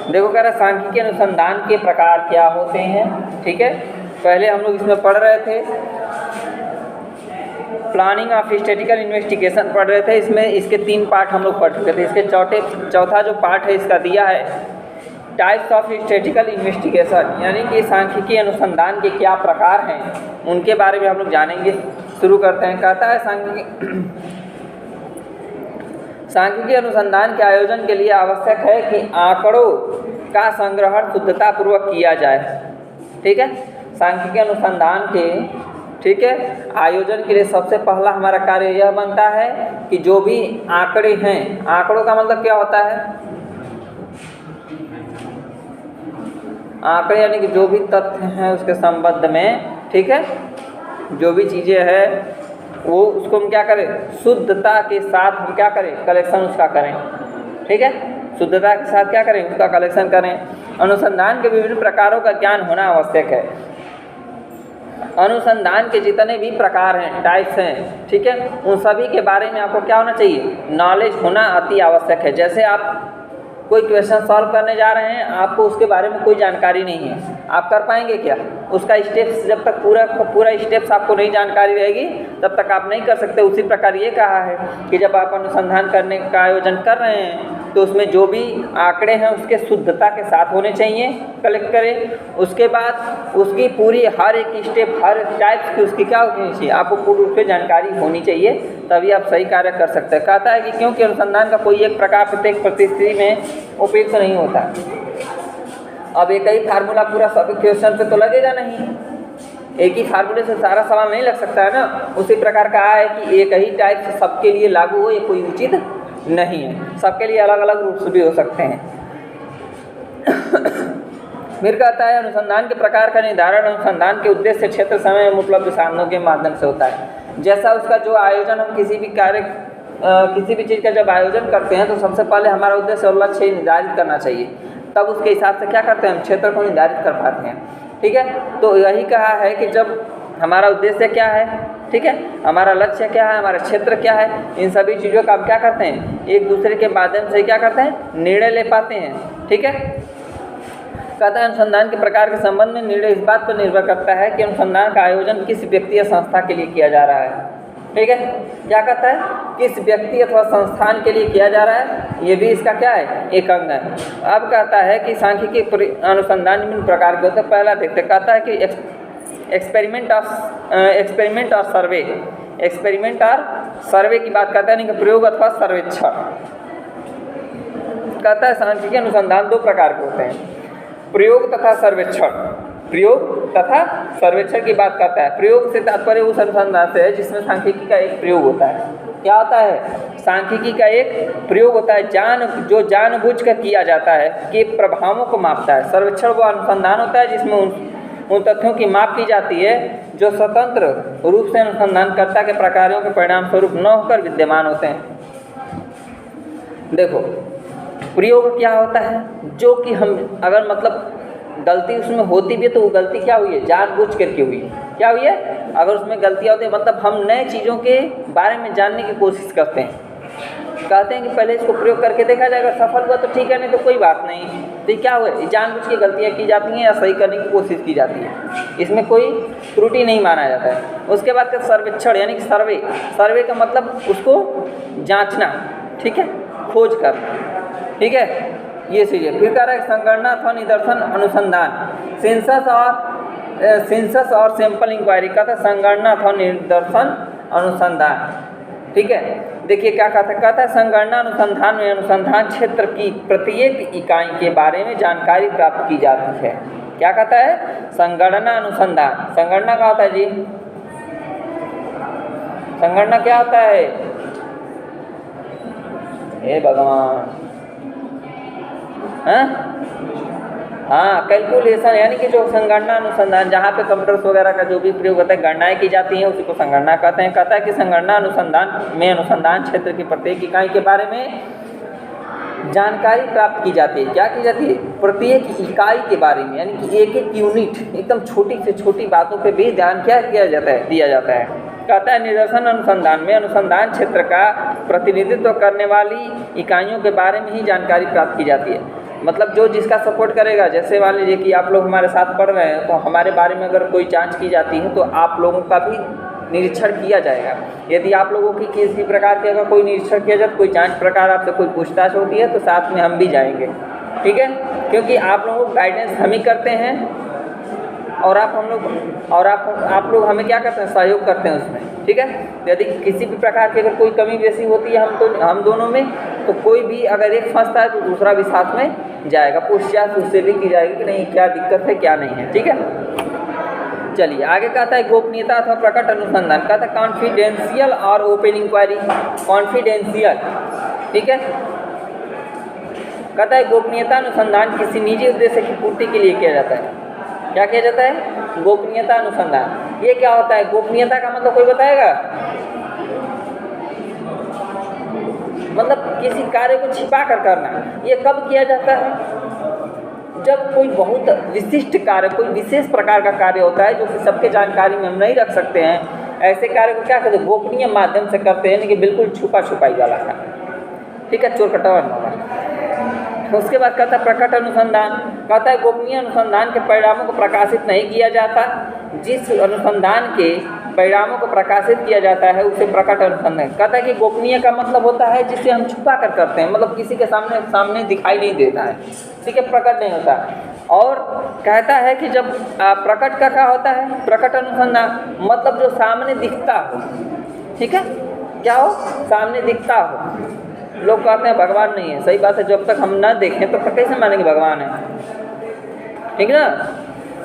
देखो कह रहा है सांख्यिकी अनुसंधान के प्रकार क्या होते हैं। ठीक है, पहले हम लोग इसमें पढ़ रहे थे प्लानिंग ऑफ स्टैटिस्टिकल इन्वेस्टिगेशन पढ़ रहे थे। इसमें इसके 3 पार्ट हम लोग पढ़ चुके थे। इसके चौथा जो पार्ट है इसका दिया है टाइप्स ऑफ स्टैटिस्टिकल इन्वेस्टिगेशन, यानी कि सांख्यिकी अनुसंधान के क्या प्रकार हैं उनके बारे में हम लोग जानेंगे। शुरू करते हैं। कहता है सांख्यिकी अनुसंधान के आयोजन के लिए आवश्यक है कि आंकड़ों का संग्रहण शुद्धतापूर्वक किया जाए। ठीक है, सांख्यिकी अनुसंधान के आयोजन के लिए सबसे पहला हमारा कार्य यह बनता है कि जो भी आंकड़े हैं, आंकड़ों का मतलब क्या होता है, आंकड़े यानी कि जो भी तथ्य हैं उसके संबंध में, ठीक है, जो भी चीज़ें हैं वो उसको हम क्या करें, शुद्धता के साथ हम क्या करें, कलेक्शन उसका करें। ठीक है, शुद्धता के साथ क्या करें, उसका कलेक्शन करें। अनुसंधान के विभिन्न प्रकारों का ज्ञान होना आवश्यक है। अनुसंधान के जितने भी प्रकार हैं, टाइप्स हैं, ठीक है, उन सभी के बारे में आपको क्या होना चाहिए, नॉलेज होना अति आवश्यक है। जैसे आप कोई क्वेश्चन सॉल्व करने जा रहे हैं, आपको उसके बारे में कोई जानकारी नहीं है, आप कर पाएंगे क्या? उसका स्टेप्स जब तक पूरा स्टेप्स आपको नहीं जानकारी रहेगी तब तक आप नहीं कर सकते। उसी प्रकार ये कहा है कि जब आप अनुसंधान करने का आयोजन कर रहे हैं तो उसमें जो भी आंकड़े हैं उसके शुद्धता के साथ होने चाहिए, कलेक्ट करें। उसके बाद उसकी पूरी हर एक स्टेप, हर टाइप्स की उसकी क्या होनी चाहिए, आपको पूर्ण रूप से जानकारी होनी चाहिए, तभी आप सही कार्य कर सकते हैं। कहता है कि क्योंकि अनुसंधान का कोई एक प्रकार प्रत्येक परिस्थिति में उपयुक्त नहीं होता। अब एक ही फार्मूला पूरा सब क्वेश्चन पे तो लगेगा नहीं, एक ही फार्मूले से सारा सवाल नहीं लग सकता है ना। उसी प्रकार कहा है कि एक ही टाइप से सबके लिए लागू हो ये कोई उचित नहीं है, सबके लिए अलग अलग रूप से भी हो सकते हैं। फिर कहता है अनुसंधान के प्रकार का निर्धारण अनुसंधान के उद्देश्य, क्षेत्र, समय एवं उपलब्ध साधनों के माध्यम से होता है। जैसा उसका जो आयोजन, हम किसी भी कार्य किसी भी चीज़ का जब आयोजन करते हैं तो सबसे पहले हमारा उद्देश्य और लक्ष्य निर्धारित करना चाहिए, तब उसके हिसाब से क्या करते हैं, हम क्षेत्र को निर्धारित कर पाते हैं। ठीक है, तो यही कहा है कि जब हमारा उद्देश्य क्या है, ठीक है, हमारा लक्ष्य क्या है, हमारा क्षेत्र क्या है, इन सभी चीज़ों का हम क्या करते हैं, एक दूसरे के माध्यम से क्या करते हैं, निर्णय ले पाते हैं। ठीक है, कहता है अनुसंधान के प्रकार के संबंध में निर्णय इस बात पर निर्भर करता है कि अनुसंधान का आयोजन किस व्यक्ति या संस्था के लिए किया जा रहा है। ठीक है, क्या कहता है, किस व्यक्ति अथवा संस्थान के लिए किया जा रहा है, ये भी इसका क्या है, एक अंग है। अब कहता है कि सांख्यिकी अनुसंधान विभिन्न प्रकार के होते हैं। पहला देखते, कहता है कि एक्सपेरिमेंट और सर्वे, एक्सपेरिमेंट और सर्वे की बात करता है, नहीं कि प्रयोग अथवा सर्वेक्षण। कहता है सांख्यिकी अनुसंधान 2 प्रकार के होते हैं, प्रयोग तथा सर्वेक्षण। प्रयोग तथा सर्वेक्षण की बात करता है। प्रयोग से तात्पर्य उस अनुसंधान से है जिसमें सांख्यिकी का एक प्रयोग होता है। क्या होता है, सांख्यिकी का एक प्रयोग होता है जो जानबूझ कर किया जाता है कि प्रभावों को मापता है। सर्वेक्षण वो अनुसंधान होता है जिसमें उन तथ्यों की माप की जाती है जो स्वतंत्र रूप से अनुसंधानकर्ता के प्रकारों के परिणाम स्वरूप न होकर विद्यमान होते हैं। देखो, प्रयोग क्या होता है, जो कि हम अगर मतलब गलती उसमें होती भी है तो वो गलती क्या हुई है, जानबूझ करके हुई है। क्या हुई है, अगर उसमें गलतियाँ होती है मतलब हम नए चीज़ों के बारे में जानने की कोशिश करते हैं, कहते हैं कि पहले इसको प्रयोग करके देखा जाएगा, सफल हुआ तो ठीक है, नहीं तो कोई बात नहीं। तो क्या हुआ, जानबूझ के गलतियाँ की जाती हैं या सही करने की कोशिश की जाती है, इसमें कोई त्रुटि नहीं माना जाता है। उसके बाद का सर्वेक्षण यानी कि सर्वे का मतलब उसको जाँचना, ठीक है, खोज करना। ठीक है, ये चीज़ है। फिर कह रहा है संगणना अथवा निदर्शन अनुसंधान, सेंसस और सैंपल इंक्वायरी का था संगणना अथवा निदर्शन अनुसंधान। ठीक है, देखिए क्या कहता है संगणना अनुसंधान में अनुसंधान क्षेत्र की प्रत्येक इकाई के बारे में जानकारी प्राप्त की जाती है। क्या कहता है, संगणना अनुसंधान। संगणना क्या होता है जी, संगणना क्या होता है, हे भगवान, हाँ, कैलकुलेशन, यानी कि जो संगणना अनुसंधान जहाँ पे कंप्यूटर्स वगैरह का जो भी प्रयोग होता है, गणनाएँ की जाती हैं, उसी को संगणना कहते हैं। कहता है कि संगणना अनुसंधान में अनुसंधान क्षेत्र की प्रत्येक इकाई के बारे में जानकारी प्राप्त की जाती है। क्या की जाती है, प्रत्येक इकाई के बारे में, यानी कि एक एक यूनिट, एकदम छोटी से छोटी बातों पे भी ध्यान क्या किया जाता है, दिया जाता है। कहता है निदर्शन अनुसंधान में अनुसंधान क्षेत्र का प्रतिनिधित्व करने वाली इकाइयों के बारे में ही जानकारी प्राप्त की जाती है। मतलब जो जिसका सपोर्ट करेगा, जैसे मान लीजिए कि आप लोग हमारे साथ पढ़ रहे हैं तो हमारे बारे में अगर कोई जांच की जाती है तो आप लोगों का भी निरीक्षण किया जाएगा। यदि आप लोगों की किसी प्रकार के अगर कोई निरीक्षण किया जाए, कोई जांच प्रकार आपसे कोई पूछताछ होती है तो साथ में हम भी जाएंगे, ठीक है, क्योंकि आप लोगों को गाइडेंस हम ही करते हैं और आप लोग हमें क्या करते हैं, सहयोग करते हैं उसमें, ठीक है। यदि किसी भी प्रकार की अगर कोई कमी बेसी होती है हम दोनों में, तो कोई भी अगर एक फंसता है तो दूसरा भी साथ में जाएगा, पूछताछ उससे भी की जाएगी कि नहीं क्या दिक्कत है क्या नहीं है, ठीक है। चलिए आगे कहता है गोपनीयता अथवा प्रकट अनुसंधान, कहता है कॉन्फिडेंशियल और ओपन इंक्वायरी। कॉन्फिडेंशियल, ठीक है, कहता है गोपनीयता अनुसंधान किसी निजी उद्देश्य की पूर्ति के लिए किया जाता है। क्या किया जाता है? गोपनीयता अनुसंधान। ये क्या होता है? गोपनीयता का मतलब कोई बताएगा? मतलब किसी कार्य को छिपा कर करना। ये कब किया जाता है? जब कोई बहुत विशिष्ट कार्य, कोई विशेष प्रकार का कार्य होता है जो कि सबके जानकारी में हम नहीं रख सकते हैं, ऐसे कार्य को क्या कहते हैं? गोपनीय माध्यम से करते हैं, लेकिन बिल्कुल छुपा छुपाई वाला है, ठीक है, चोर कटवान वाला। उसके बाद कहता है प्रकट अनुसंधान, कहता है गोपनीय अनुसंधान के परिणामों को प्रकाशित नहीं किया जाता। जिस अनुसंधान के परिणामों को प्रकाशित किया जाता है उसे प्रकट अनुसंधान। कहता है कि गोपनीय का मतलब होता है जिसे हम छुपा कर करते हैं, मतलब किसी के सामने दिखाई नहीं देता है, ठीक है, प्रकट नहीं होता। और कहता है कि जब प्रकट का क्या होता है? प्रकट अनुसंधान मतलब जो सामने दिखता हो, ठीक है, क्या हो? सामने दिखता हो। लोग कहते हैं भगवान नहीं है, सही बात है, जब तक हम ना देखें तो कैसे मानेंगे भगवान है, ठीक ना।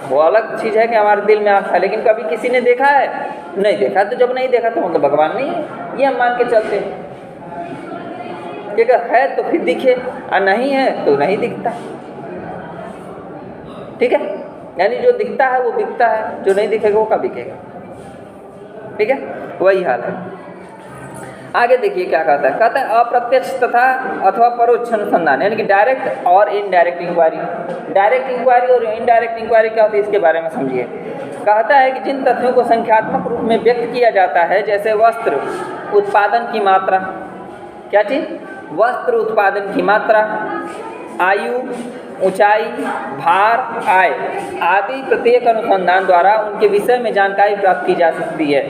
वो अलग चीज़ है कि हमारे दिल में आस्था है, लेकिन कभी किसी ने देखा है? नहीं देखा। तो जब नहीं देखा तो मतलब भगवान नहीं है, ये हम मान के चलते हैं। अगर है तो फिर दिखे, और नहीं है तो नहीं दिखता, ठीक है। यानी जो दिखता है वो बिकता है, जो नहीं दिखेगा वो कब बिकेगा, ठीक है, वही हाल है। आगे देखिए क्या कहता है, कहता है अप्रत्यक्ष तथा अथवा परोक्ष अनुसंधान, यानी कि डायरेक्ट और इनडायरेक्ट इंक्वायरी। डायरेक्ट इंक्वायरी और इनडायरेक्ट इंक्वायरी क्या होती है, इसके बारे में समझिए। कहता है कि जिन तथ्यों को संख्यात्मक रूप में व्यक्त किया जाता है, जैसे वस्त्र उत्पादन की मात्रा, क्या चीज़? वस्त्र उत्पादन की मात्रा, आयु, ऊंचाई, भार, आय आदि प्रत्येक अनुसंधान द्वारा उनके विषय में जानकारी प्राप्त की जा सकती है,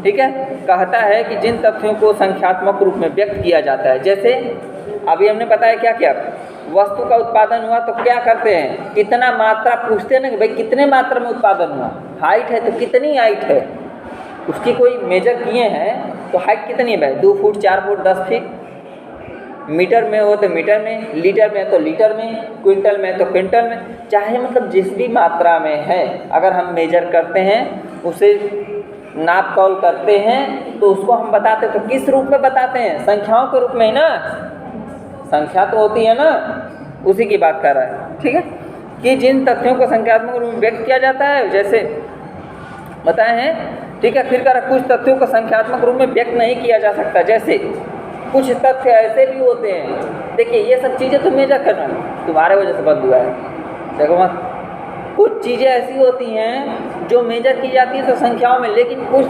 ठीक है। कहता है कि जिन तथ्यों को संख्यात्मक रूप में व्यक्त किया जाता है, जैसे अभी हमने बताया क्या क्या, वस्तु का उत्पादन हुआ तो क्या करते हैं? कितना मात्रा पूछते हैं ना कि भाई कितने मात्रा में उत्पादन हुआ। हाइट है तो कितनी हाइट है, उसकी कोई मेजर किए हैं तो हाइट कितनी है भाई? 2 फुट, 4 फुट, 10 फीट। मीटर में हो तो मीटर में, लीटर में तो लीटर में, क्विंटल में तो क्विंटल में, चाहे मतलब जिस भी मात्रा में है, अगर हम मेजर करते हैं, उसे नाप तौल करते हैं, तो उसको हम बताते हैं तो किस रूप में बताते हैं? संख्याओं के रूप में ही ना, संख्या तो होती है ना, उसी की बात कर रहा है, ठीक है। कि जिन तथ्यों को संख्यात्मक रूप में व्यक्त किया जाता है, जैसे बताए हैं, ठीक है। फिर कर कुछ तथ्यों को संख्यात्मक रूप में व्यक्त नहीं किया जा सकता, जैसे कुछ तथ्य ऐसे भी होते हैं, देखिए ये सब चीज़ें तो मेजर करना तुम्हारे वजह से बंद हुआ है, देखो मत, कुछ चीज़ें ऐसी होती हैं जो मेजर की जाती है तो संख्याओं में, लेकिन कुछ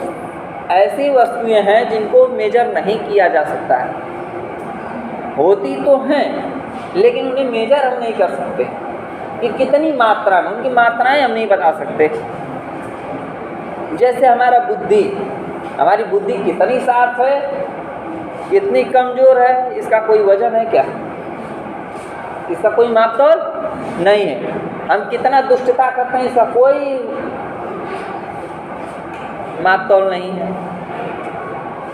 ऐसी वस्तुएं हैं जिनको मेजर नहीं किया जा सकता है, होती तो हैं लेकिन उन्हें मेजर हम नहीं कर सकते कि कितनी मात्रा में, उनकी मात्राएं हम नहीं बता सकते। जैसे हमारी बुद्धि कितनी शार्प है, कितनी कमज़ोर है, इसका कोई वजन है क्या? इसका कोई मापतौल नहीं है। हम कितना दुष्टता करते हैं, इसका कोई मापतौल नहीं है।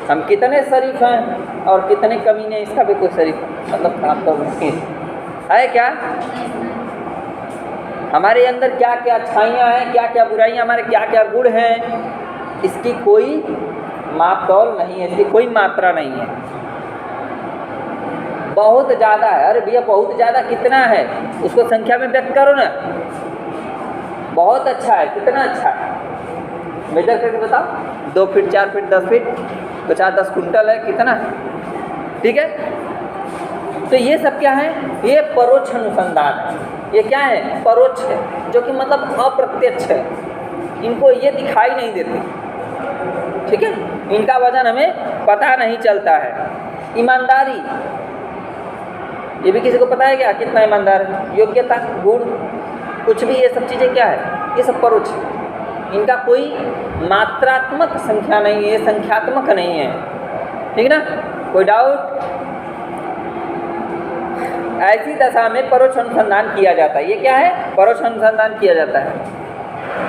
हम कितने शरीफ हैं और कितने कमीने, इसका भी कोई शरीफ मतलब मापतौल नहीं है क्या? हमारे अंदर क्या क्या अच्छाइयाँ हैं, क्या क्या बुराइयाँ, हमारे क्या क्या गुण हैं, इसकी कोई मापतौल नहीं है, इसकी कोई मात्रा नहीं है। बहुत ज़्यादा है, अरे भैया बहुत ज़्यादा कितना है, उसको संख्या में व्यक्त करो ना। बहुत अच्छा है, कितना अच्छा है, मेजर करके बताओ। 2 फीट, 4 फीट, 10 फीट, 50-10 कुंटल है, कितना है, ठीक है। तो ये सब क्या है? ये परोक्ष अनुसंधान है। ये क्या है? परोक्ष है, जो कि मतलब अप्रत्यक्ष है, इनको ये दिखाई नहीं देते, ठीक है, इनका वजन हमें पता नहीं चलता है। ईमानदारी, ये भी किसी को पता है क्या कितना ईमानदार है? योग्यता, गुण, कुछ भी, ये सब चीज़ें क्या है? ये सब परोक्ष, इनका कोई मात्रात्मक संख्या नहीं है, संख्यात्मक नहीं है, ठीक ना? कोई डाउट? ऐसी दशा में परोक्ष अनुसंधान किया जाता है। ये क्या है? परोक्ष अनुसंधान किया जाता है।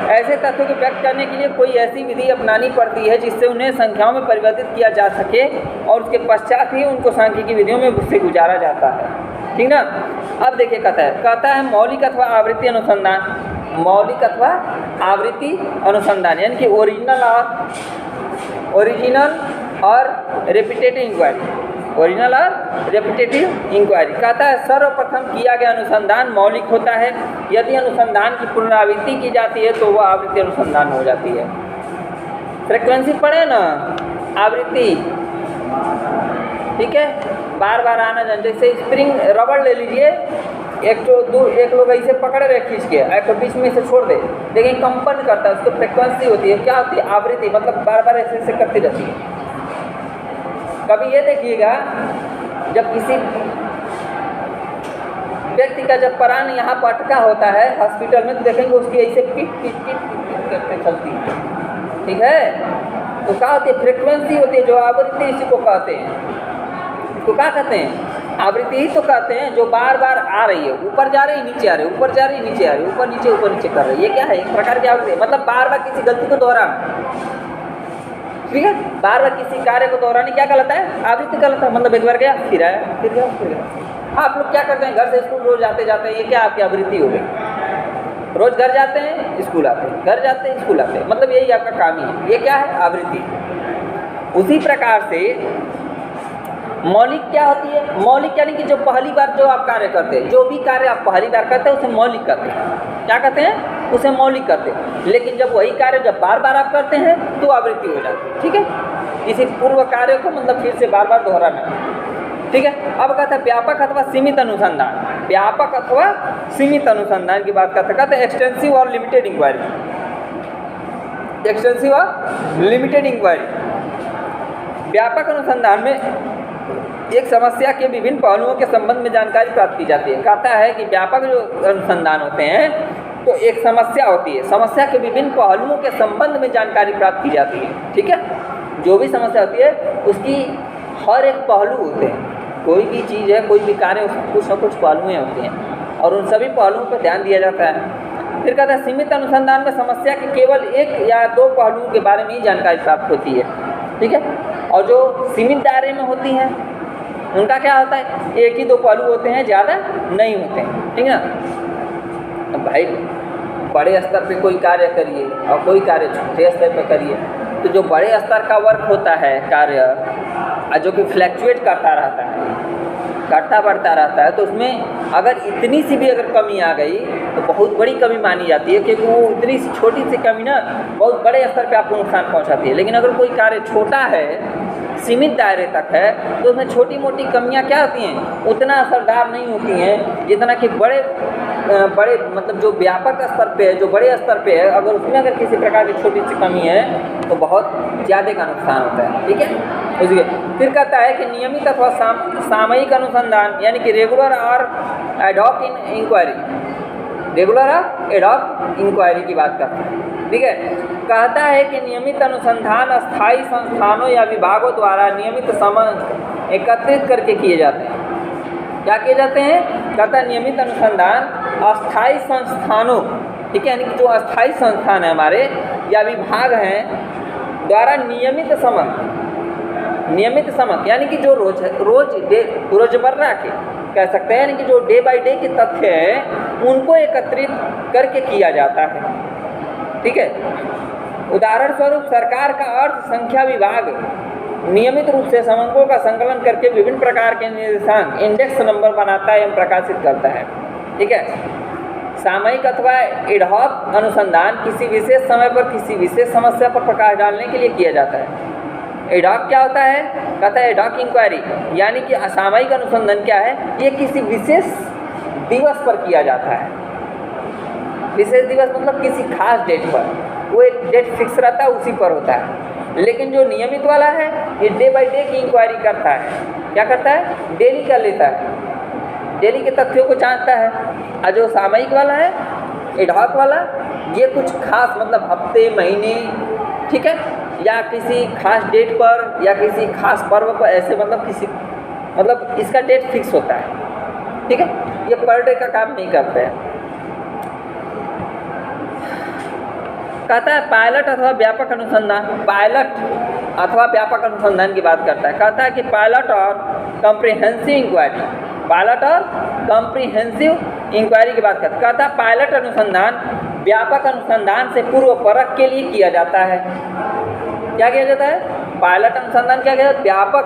ऐसे तथ्यों को व्यक्त करने के लिए कोई ऐसी विधि अपनानी पड़ती है जिससे उन्हें संख्याओं में परिवर्तित किया जा सके और उसके पश्चात ही उनको सांख्यिकी विधियों में उससे गुजारा जाता है, ठीक ना? अब देखिए, कहता है मौलिक अथवा आवृत्ति अनुसंधान। मौलिक अथवा आवृत्ति अनुसंधान यानी कि ओरिजिनल और रेपिटेटिव इंक्वायरी। ओरिजिनल और रेपिटेटिव इंक्वायरी। कहता है सर्वप्रथम किया गया अनुसंधान मौलिक होता है। यदि अनुसंधान की पुनरावृत्ति की जाती है तो वह आवृत्ति अनुसंधान हो जाती है। फ्रीक्वेंसी पढ़े ना, आवृत्ति, ठीक है? बार बार आना जाना। जैसे स्प्रिंग रबड़ ले लीजिए, एक लोग ऐसे पकड़ रहे खींच के, एक बीच में से छोड़ दे, लेकिन कंपन करता है, उसको फ्रीक्वेंसी होती है। क्या होती है? आवृत्ति, मतलब बार बार ऐसे ऐसे करती रहती है। कभी ये देखिएगा, जब किसी व्यक्ति का जब प्राण यहाँ पर अटका होता है हॉस्पिटल में, तो देखेंगे उसकी ऐसे पिट पिट पिट पिट करके चलती है, ठीक है? तो क्या होती है? फ्रीक्वेंसी होती है, जो आवृत्ति इसी को कहते हैं। इसको क्या कहते हैं? आवृत्ति ही तो कहते हैं, जो बार बार आ रही है, ऊपर जा रही, नीचे आ रही, ऊपर जा रही, नीचे आ रही, ऊपर नीचे कर रही है। ये क्या है? एक प्रकार की आवृत्ति, मतलब बार बार किसी गलती को दोहराना, ठीक है? बार बार किसी कार्य को दोहराने क्या कहलाता है? आवृत्ति कहलाता है। मतलब एक बार गया, फिर आया, फिर गया, फिर गया। आप लोग क्या करते हैं? घर से स्कूल रोज आते जाते हैं, ये क्या आपकी आवृत्ति हो गई? रोज घर जाते हैं, स्कूल आते हैं, घर जाते हैं, स्कूल आते हैं, मतलब यही आपका काम ही है। ये क्या है? आवृत्ति। उसी प्रकार से मौलिक क्या होती है? मौलिक यानी कि जो पहली बार जो आप कार्य करते हैं, जो भी कार्य आप पहली बार करते हैं उसे मौलिक कहते हैं। क्या कहते हैं? उसे मौलिक करते हैं। लेकिन जब वही कार्य जब बार बार आप करते हैं तो आवृत्ति हो जाती है, ठीक है? किसी पूर्व कार्य को मतलब फिर से बार बार दोहराना, ठीक है? अब कहते हैं व्यापक अथवा सीमित अनुसंधान। व्यापक अथवा सीमित अनुसंधान की बात कहते हैं एक्सटेंसिव और लिमिटेड इंक्वायरी। एक्सटेंसिव और लिमिटेड इंक्वायरी। व्यापक अनुसंधान में एक समस्या के विभिन्न पहलुओं के संबंध में जानकारी प्राप्त की जाती है। कहता है कि व्यापक जो अनुसंधान होते हैं तो एक समस्या होती है, समस्या के विभिन्न पहलुओं के संबंध में जानकारी प्राप्त की जाती है, ठीक है? जो भी समस्या होती है उसकी हर एक पहलू होते हैं। कोई भी चीज़ है, कोई भी कार्य, उसकी कुछ न कुछ पहलुएँ होते हैं और उन सभी पहलुओं पर ध्यान दिया जाता है। फिर कहता है सीमित अनुसंधान में समस्या के केवल एक या दो पहलुओं के बारे में ही जानकारी प्राप्त होती है, ठीक है? और जो सीमित दायरे में होती हैं उनका क्या होता है? एक ही दो पहलू होते हैं, ज़्यादा नहीं होते हैं, ठीक है ना? भाई बड़े स्तर पे कोई कार्य करिए और कोई कार्य छोटे स्तर पे करिए, तो जो बड़े स्तर का वर्क होता है कार्य, जो कि फ्लैक्चुएट करता रहता है, घटता बढ़ता रहता है, तो उसमें अगर इतनी सी भी अगर कमी आ गई तो बहुत बड़ी कमी मानी जाती है, क्योंकि वो इतनी सी छोटी सी कमी ना बहुत बड़े स्तर पे आपको नुकसान पहुंचाती है। लेकिन अगर कोई कार्य छोटा है, सीमित दायरे तक है, तो उसमें छोटी मोटी कमियां क्या होती हैं? उतना असरदार नहीं होती हैं जितना कि बड़े मतलब जो व्यापक स्तर पे है, जो बड़े स्तर पे है, अगर उसमें अगर किसी प्रकार की छोटी सी कमी है तो बहुत ज़्यादा का नुकसान होता है, ठीक है? उसके फिर कहता है कि नियमित अथवा सामयिक अनुसंधान यानी कि रेगुलर और एडॉक इंक्वायरी, रेगुलर और एडॉक इंक्वायरी की बात करते हैं, ठीक है? कहता है कि नियमित अनुसंधान अस्थायी संस्थानों या विभागों द्वारा नियमित समय एकत्रित करके किए जाते हैं। क्या किए जाते हैं? कहता है नियमित अनुसंधान अस्थायी संस्थानों, ठीक है, यानी कि जो अस्थायी संस्थान है हमारे या विभाग हैं द्वारा नियमित समय यानी कि जो रोजमर्रा के कह सकते हैं, यानी कि जो डे बाय डे के तथ्य हैं उनको एकत्रित करके किया जाता है, ठीक है? उदाहरण स्वरूप सरकार का अर्थ संख्या विभाग नियमित रूप से समंकों का संकलन करके विभिन्न प्रकार के निर्देशांक इंडेक्स नंबर बनाता है एवं प्रकाशित करता है, ठीक है? सामयिक अथवा एडहॉक अनुसंधान किसी विशेष समय पर किसी विशेष समस्या पर प्रकाश डालने के लिए किया जाता है। एडहॉक क्या होता है? कहता है एडहॉक इंक्वायरी यानी कि असामयिक अनुसंधान क्या है? ये किसी विशेष दिवस पर किया जाता है। विशेष दिवस मतलब किसी खास डेट पर, वो एक डेट फिक्स रहता है, उसी पर होता है। लेकिन जो नियमित वाला है ये डे बाय डे की इंक्वायरी करता है। क्या करता है? डेली कर लेता है, डेली के तथ्यों को जांचता है। और जो सामयिक वाला है, एडहॉक वाला, ये कुछ खास मतलब हफ्ते, महीने, ठीक है, या किसी खास डेट पर या किसी खास पर्व पर, ऐसे मतलब इसका डेट फिक्स होता है, ठीक है। ये पर डे का काम नहीं करते हैं। कहता है पायलट अथवा व्यापक अनुसंधान, पायलट अथवा व्यापक अनुसंधान की बात करता है। कहता है कि पायलट और कॉम्प्रिहेंसिव इंक्वायरी, पायलट और कॉम्प्रिहेंसिव इंक्वायरी की बात करता है। कहता है पायलट अनुसंधान व्यापक अनुसंधान से पूर्व परख के लिए किया जाता है। क्या किया जाता है? पायलट अनुसंधान क्या किया जाता है? व्यापक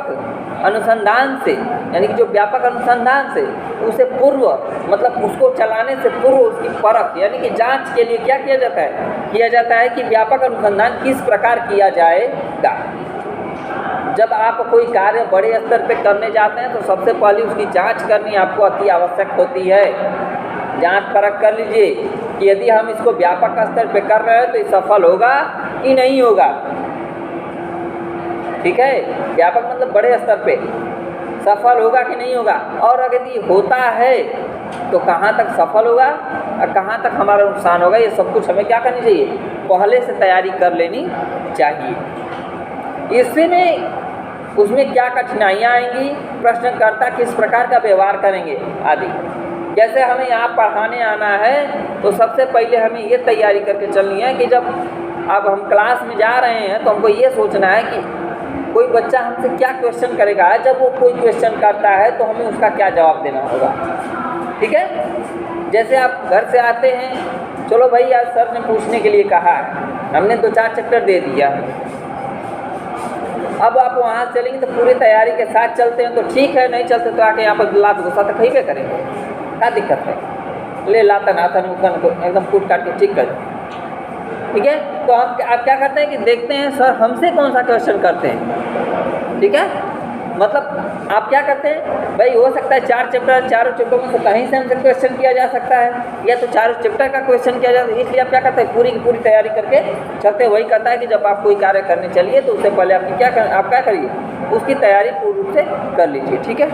अनुसंधान से, यानी कि जो व्यापक अनुसंधान से उसे पूर्व, मतलब उसको चलाने से पूर्व उसकी परख यानी कि जांच के लिए क्या किया जाता है? किया जाता है कि व्यापक अनुसंधान किस प्रकार किया जाएगा। जब आप कोई कार्य बड़े स्तर पे करने जाते हैं तो सबसे पहले उसकी जांच करनी आपको अति आवश्यक होती है। जांच परख कर लीजिए कि यदि हम इसको व्यापक स्तर पे कर रहे हैं तो ये सफल होगा कि नहीं होगा, ठीक है। व्यापक मतलब बड़े स्तर पे सफल होगा कि नहीं होगा, और अगर ये होता है तो कहाँ तक सफल होगा और कहाँ तक हमारा नुकसान होगा, ये सब कुछ हमें क्या करनी चाहिए? पहले से तैयारी कर लेनी चाहिए। इसमें उसमें क्या कठिनाइयाँ आएंगी, प्रश्नकर्ता किस प्रकार का व्यवहार करेंगे आदि। जैसे हमें यहाँ पढ़ाने आना है तो सबसे पहले हमें ये तैयारी करके चलनी है कि जब अब हम क्लास में जा रहे हैं तो हमको ये सोचना है कि कोई बच्चा हमसे क्या क्वेश्चन करेगा। जब वो कोई क्वेश्चन करता है तो हमें उसका क्या जवाब देना होगा, ठीक है। जैसे आप घर से आते हैं, चलो भाई आज सर ने पूछने के लिए कहा है, हमने 2-4 चैप्टर दे दिया, अब आप वहाँ चलेंगे तो पूरी तैयारी के साथ चलते हैं तो ठीक है, नहीं चलते तो आके यहाँ पर लात गुस्सा तो खरीबे करेंगे, क्या दिक्कत है? ले लाता नाता को एकदम कूट काट के ठीक कर, ठीक है। तो आप क्या करते हैं कि देखते हैं सर हमसे कौन सा क्वेश्चन करते हैं, ठीक है। मतलब आप क्या करते हैं भाई, हो सकता है 4 चैप्टर, चारों चैप्टर में से कहीं से हमसे क्वेश्चन किया जा सकता है, या तो चारों चैप्टर का क्वेश्चन किया जाता है। इसलिए आप क्या करते हैं, पूरी की पूरी तैयारी करके चलते। वही कहता है कि जब आप कोई कार्य करने चलिए तो उससे पहले आप क्या करिए, उसकी तैयारी पूर्ण रूप से कर लीजिए, ठीक है।